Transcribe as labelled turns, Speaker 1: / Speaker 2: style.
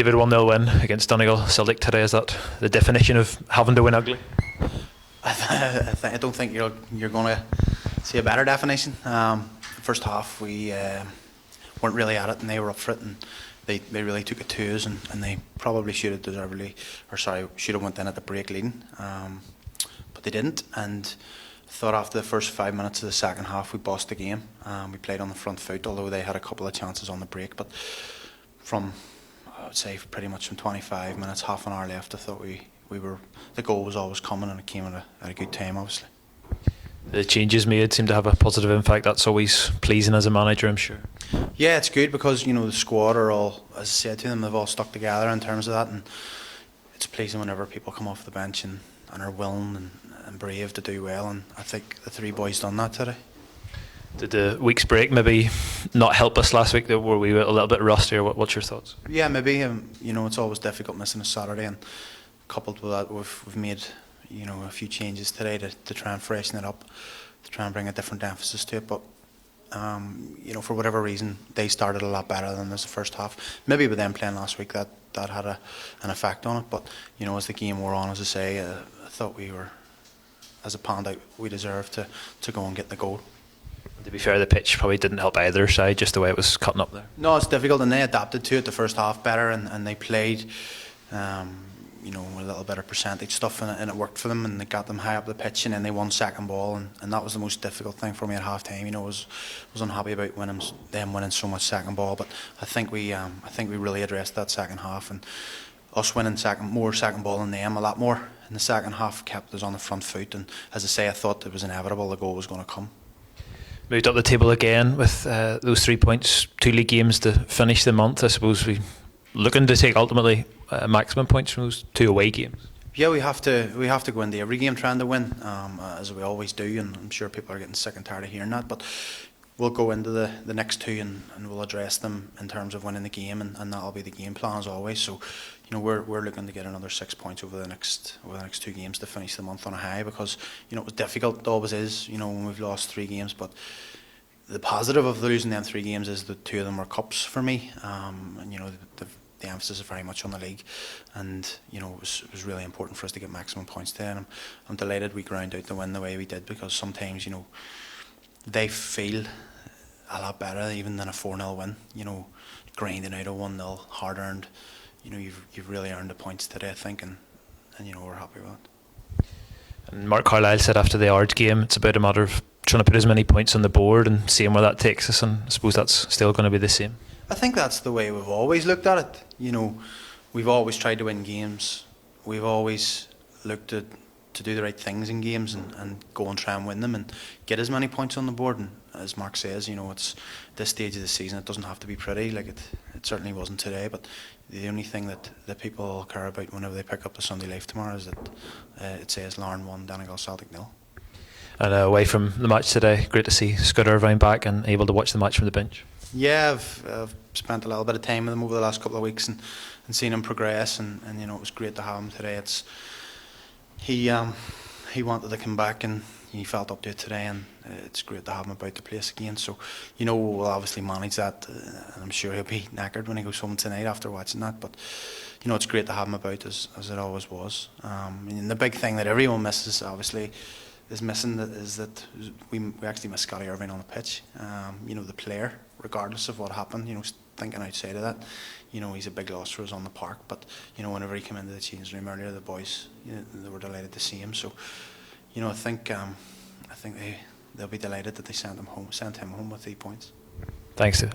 Speaker 1: David, 1-0 win against Donegal Celtic today. Is that the definition of having to win ugly?
Speaker 2: I don't think you're going to see a better definition. First half we weren't really at it, and they were up for it, and they really took it to us, and they probably should have went in at the break leading, but they didn't. And I thought after the first 5 minutes of the second half we bossed the game. We played on the front foot, although they had a couple of chances on the break. But I would say pretty much from 25 minutes, half an hour left, I thought the goal was always coming, and it came at a good time, obviously.
Speaker 1: The changes made seem to have a positive impact. That's always pleasing as a manager, I'm sure.
Speaker 2: Yeah, it's good because the squad are all, as I said to them, they've all stuck together in terms of that, and it's pleasing whenever people come off the bench and are willing and brave to do well, and I think the three boys done that today.
Speaker 1: Did the week's break maybe not help us last week? Were we a little bit rusty, or what's your thoughts?
Speaker 2: Yeah, maybe. It's always difficult missing a Saturday, and coupled with that, we've made a few changes today to try and freshen it up, to try and bring a different emphasis to it. But for whatever reason, they started a lot better than us the first half. Maybe with them playing last week, that had an effect on it. But as the game wore on, as I say, I thought we were, as it panned out, we deserved to go and get the goal.
Speaker 1: To be fair, the pitch probably didn't help either side, just the way it was cutting up there.
Speaker 2: No, it's difficult, and they adapted to it the first half better, and they played a little better percentage stuff, and it worked for them, and they got them high up the pitch, and then they won second ball, and that was the most difficult thing for me at half time. Was unhappy about them winning so much second ball, but I think we really addressed that second half, and us winning more second ball than them, a lot more in the second half, kept us on the front foot, and as I say, I thought it was inevitable the goal was going to come.
Speaker 1: Moved up the table again with those 3 points, 2 league games to finish the month. I suppose we looking to take ultimately maximum points from those 2 away games.
Speaker 2: Yeah, we have to go into every game trying to win, as we always do, and I'm sure people are getting sick and tired of hearing that. But we'll go into the next 2 and we'll address them in terms of winning the game, and that'll be the game plan as always. So we're looking to get another 6 points over the next 2 games to finish the month on a high, because it was difficult, it always is, when we've lost 3 games. But the positive of losing them 3 games is that 2 of them were cups for me, and the emphasis is very much on the league, and it was really important for us to get maximum points today, and I'm delighted we ground out the win the way we did, because sometimes they feel a lot better even than a 4-0 win, grinding out a 1-0 hard earned. You've really earned the points today, I think, and we're happy with it.
Speaker 1: And Mark Carlisle said after the Ards game, it's about a matter of trying to put as many points on the board and seeing where that takes us, and I suppose that's still going to be the same.
Speaker 2: I think that's the way we've always looked at it. We've always tried to win games. We've always looked to do the right things in games and go and try and win them and get as many points on the board. And as Mark says, it's this stage of the season, it doesn't have to be pretty. Like it certainly wasn't today. But the only thing that people care about whenever they pick up the Sunday Life tomorrow is that it says Larne 1, Donegal Celtic 0.
Speaker 1: And away from the match today, great to see Scott Irvine back and able to watch the match from the bench.
Speaker 2: Yeah, I've spent a little bit of time with him over the last couple of weeks and seen him progress, and it was great to have him today. He wanted to come back, and he felt up to it today, and it's great to have him about the place again. So we'll obviously manage that, and I'm sure he'll be knackered when he goes home tonight after watching that, but it's great to have him about as it always was. And the big thing that everyone misses, obviously, is that we actually miss Scotty Irvine on the pitch. The player, regardless of what happened, thinking outside of that, he's a big loss for us on the park. But whenever he came into the change room earlier, the boys, they were delighted to see him. So, I think they'll be delighted that they sent him home with 3 points.
Speaker 1: Thanks, Steve.